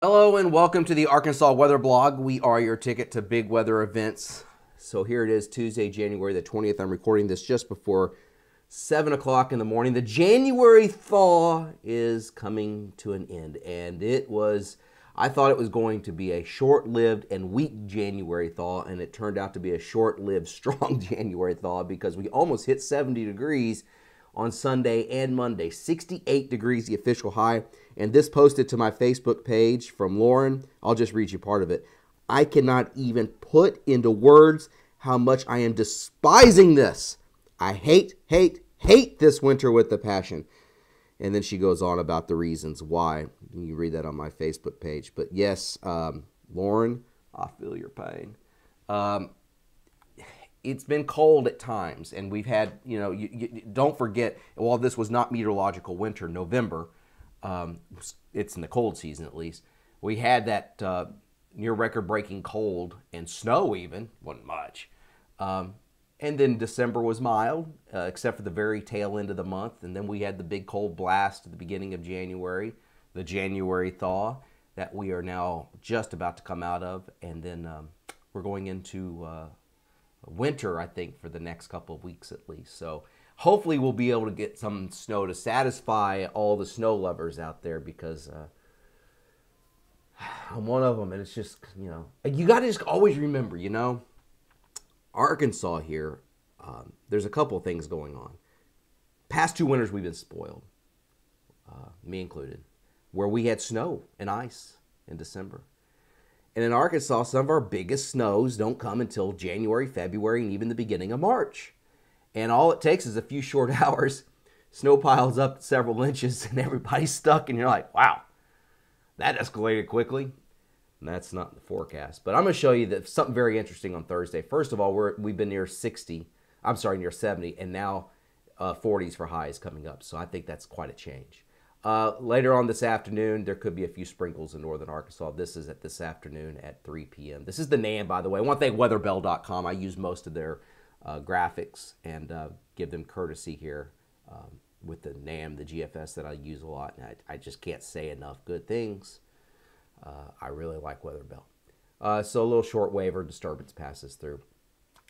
Hello and welcome to the Arkansas Weather Blog. We are your ticket to big weather events. So here it is, Tuesday, January the 20th. I'm recording this just before 7 o'clock in the morning. The January thaw is coming to an end. And I thought it was going to be a short-lived and weak January thaw. And it turned out to be a short-lived, strong January thaw because we almost hit 70 degrees on Sunday and Monday. 68 degrees, the official high. And this posted to my Facebook page from Lauren. I'll just read you part of it. I cannot even put into words how much I am despising this. I hate this winter with a passion. And then she goes on about the reasons why. You can read that on my Facebook page. But yes, Lauren, I feel your pain. It's been cold at times, and we've had, don't forget, while this was not meteorological winter, November, it's in the cold season at least, we had that near record-breaking cold and snow even, wasn't much. And then December was mild, except for the very tail end of the month, and then we had the big cold blast at the beginning of January, the January thaw that we are now just about to come out of, and then we're going into winter, I think, for the next couple of weeks at least. So hopefully we'll be able to get some snow to satisfy all the snow lovers out there, because I'm one of them. And it's just, you got to just always remember, Arkansas here, there's a couple of things going on. Past two winters we've been spoiled, me included, where we had snow and ice in December. And in Arkansas, some of our biggest snows don't come until January, February, and even the beginning of March. And all it takes is a few short hours. Snow piles up several inches and everybody's stuck. And you're like, wow, that escalated quickly. And that's not the forecast. But I'm going to show you that something very interesting on Thursday. First of all, we've been near 70. And now 40s for highs coming up. So I think that's quite a change. Later on this afternoon, there could be a few sprinkles in northern Arkansas. This is at this afternoon at 3 p.m. This is the NAM, by the way. I want to thank weatherbell.com. I use most of their graphics and give them courtesy here with the NAM, the GFS that I use a lot. And I just can't say enough good things. I really like Weatherbell. So a little short wave or disturbance passes through.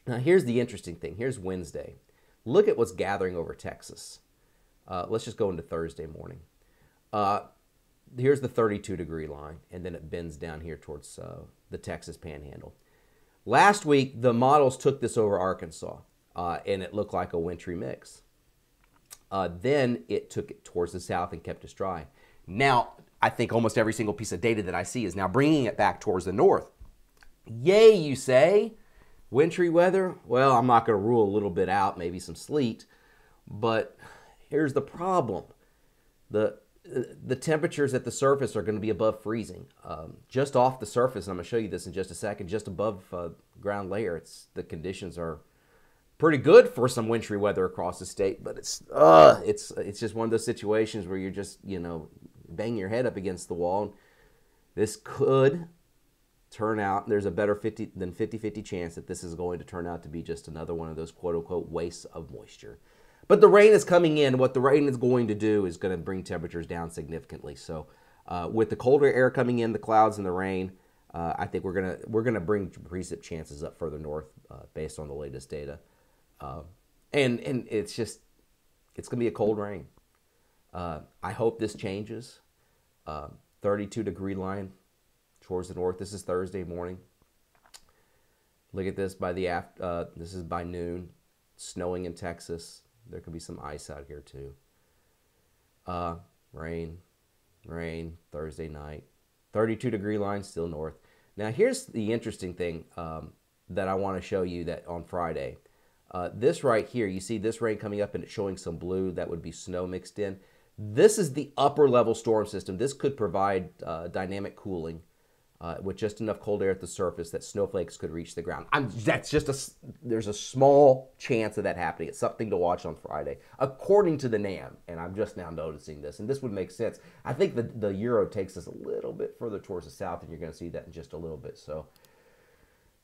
Now, here's the interesting thing. Here's Wednesday. Look at what's gathering over Texas. Let's just go into Thursday morning. Here's the 32-degree line, and then it bends down here towards the Texas Panhandle. Last week, the models took this over Arkansas, and it looked like a wintry mix. Then it took it towards the south and kept us dry. Now, I think almost every single piece of data that I see is now bringing it back towards the north. Yay, you say? Wintry weather? Well, I'm not going to rule a little bit out, maybe some sleet, but here's the problem. The temperatures at the surface are going to be above freezing. Just off the surface, and I'm going to show you this in just a second, just above ground layer, the conditions are pretty good for some wintry weather across the state, but it's just one of those situations where you're just, banging your head up against the wall. This could turn out, there's a better 50-50 chance that this is going to turn out to be just another one of those quote-unquote wastes of moisture. But the rain is coming in. What the rain is going to do is going to bring temperatures down significantly. So with the colder air coming in, the clouds and the rain, I think we're gonna bring precip chances up further north based on the latest data. And it's going to be a cold rain. I hope this changes. 32-degree line towards the north. This is Thursday morning. Look at this this is by noon. Snowing in Texas. There could be some ice out here too. Rain, Thursday night. 32-degree line still north. Now here's the interesting thing that I want to show you that on Friday. This right here, you see this rain coming up and it's showing some blue. That would be snow mixed in. This is the upper level storm system. This could provide dynamic cooling with just enough cold air at the surface that snowflakes could reach the ground. There's a small chance of that happening. It's something to watch on Friday, according to the NAM, and I'm just now noticing this, and this would make sense. I think the Euro takes us a little bit further towards the south, and you're going to see that in just a little bit. So,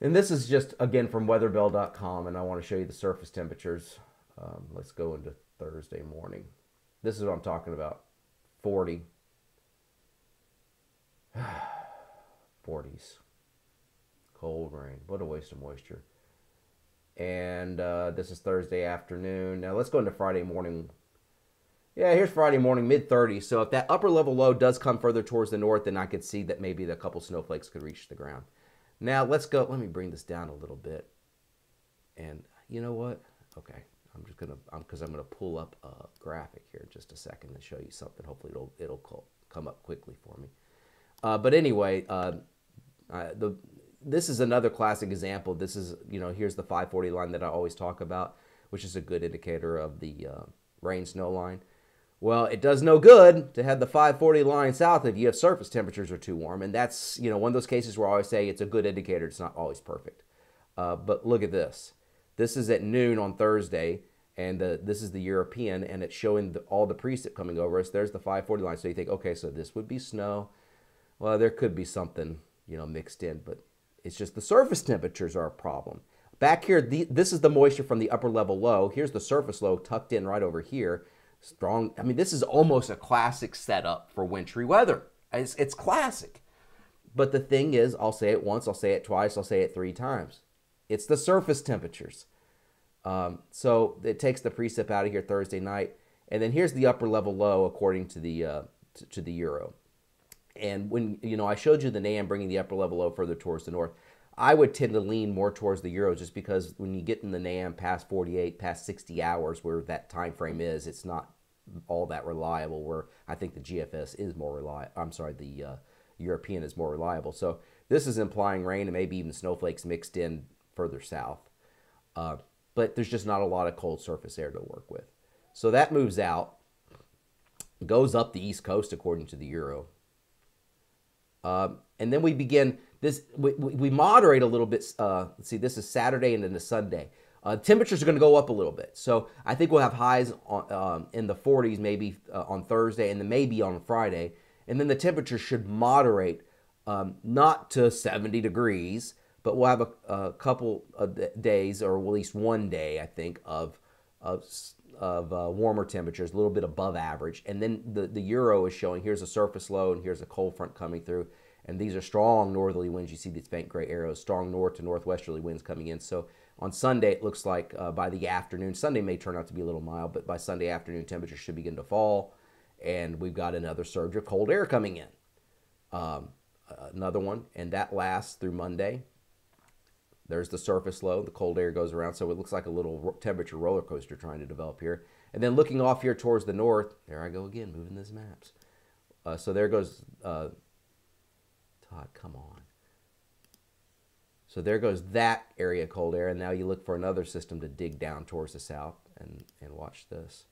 and this is just, again, from weatherbell.com, and I want to show you the surface temperatures. Let's go into Thursday morning. This is what I'm talking about, 40. 40s. Cold rain. What a waste of moisture. And this is Thursday afternoon. Now let's go into Friday morning. Yeah, here's Friday morning, mid-30s. So if that upper level low does come further towards the north, then I could see that maybe a couple snowflakes could reach the ground. Now let's go. Let me bring this down a little bit. And you know what? Okay, I'm gonna pull up a graphic here in just a second and show you something. Hopefully it'll come up quickly for me. But anyway, this is another classic example. This is, here's the 540 line that I always talk about, which is a good indicator of the rain snow line. Well, it does no good to have the 540 line south if you have surface temperatures are too warm. And that's, one of those cases where I always say it's a good indicator. It's not always perfect. But look at this. This is at noon on Thursday, and this is the European, and it's showing all the precip coming over us. There's the 540 line. So you think, okay, so this would be snow. Well, there could be something, mixed in, but it's just the surface temperatures are a problem. Back here, this is the moisture from the upper level low. Here's the surface low tucked in right over here. Strong. I mean, this is almost a classic setup for wintry weather. It's classic. But the thing is, I'll say it once, I'll say it twice, I'll say it 3 times. It's the surface temperatures. So it takes the precip out of here Thursday night. And then here's the upper level low according to the Euro. And when, I showed you the NAM bringing the upper level low further towards the north, I would tend to lean more towards the Euro just because when you get in the NAM past 48, past 60 hours where that time frame is, it's not all that reliable, where I think the GFS is more reliable. I'm sorry, the European is more reliable. So this is implying rain and maybe even snowflakes mixed in further south. But there's just not a lot of cold surface air to work with. So that moves out, goes up the East Coast according to the Euro. And then we begin this, we moderate a little bit. Let's see, this is Saturday and then the Sunday. Temperatures are going to go up a little bit. So I think we'll have highs in the 40s maybe on Thursday and then maybe on Friday. And then the temperature should moderate, not to 70 degrees, but we'll have a couple of days, or at least one day, I think, of warmer temperatures, a little bit above average. And then the Euro is showing, here's a surface low and here's a cold front coming through. And these are strong northerly winds. You see these faint gray arrows, strong north to northwesterly winds coming in. So on Sunday, it looks like by the afternoon, Sunday may turn out to be a little mild, but by Sunday afternoon, temperatures should begin to fall. And we've got another surge of cold air coming in. Another one, and that lasts through Monday. There's the surface low. The cold air goes around, so it looks like a little temperature roller coaster trying to develop here. And then looking off here towards the north, there I go again, moving these maps. So there goes, Todd, come on. So there goes that area of cold air, and now you look for another system to dig down towards the south, and watch this.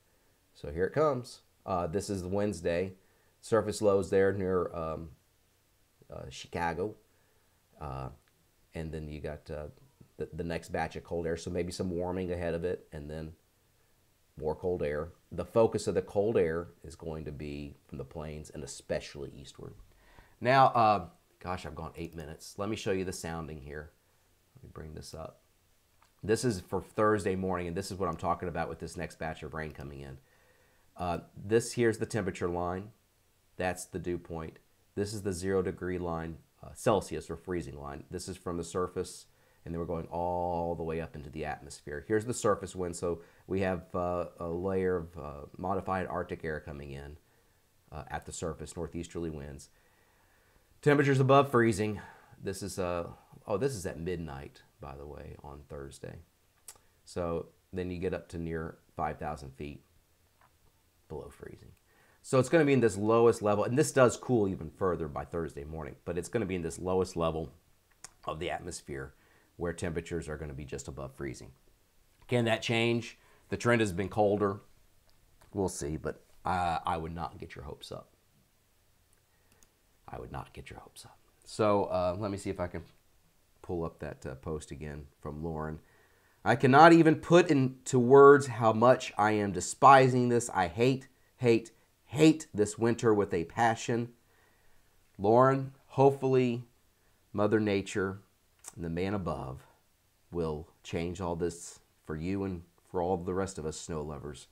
So here it comes. This is Wednesday. Surface lows there near Chicago. And then you got the next batch of cold air, so maybe some warming ahead of it, and then more cold air. The focus of the cold air is going to be from the plains and especially eastward. Now, gosh, I've gone 8 minutes. Let me show you the sounding here. Let me bring this up. This is for Thursday morning, and this is what I'm talking about with this next batch of rain coming in. Here's the temperature line. That's the dew point. This is the 0 degree line. Celsius or freezing line. This is from the surface, and then we're going all the way up into the atmosphere. Here's the surface wind, so we have a layer of modified Arctic air coming in at the surface, northeasterly winds. Temperatures above freezing. This is this is at midnight, by the way, on Thursday. So then you get up to near 5,000 feet below freezing. So it's going to be in this lowest level, and this does cool even further by Thursday morning, but it's going to be in this lowest level of the atmosphere where temperatures are going to be just above freezing. Can that change? The trend has been colder. We'll see, but I would not get your hopes up. I would not get your hopes up. So let me see if I can pull up that post again from Lauren. I cannot even put into words how much I am despising this. I hate this winter with a passion. Lauren, hopefully Mother Nature and the man above will change all this for you and for all the rest of us snow lovers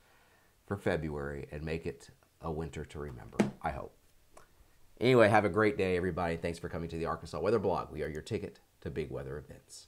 for February and make it a winter to remember. I hope. Anyway, have a great day, everybody. Thanks for coming to the Arkansas Weather Blog. We are your ticket to big weather events.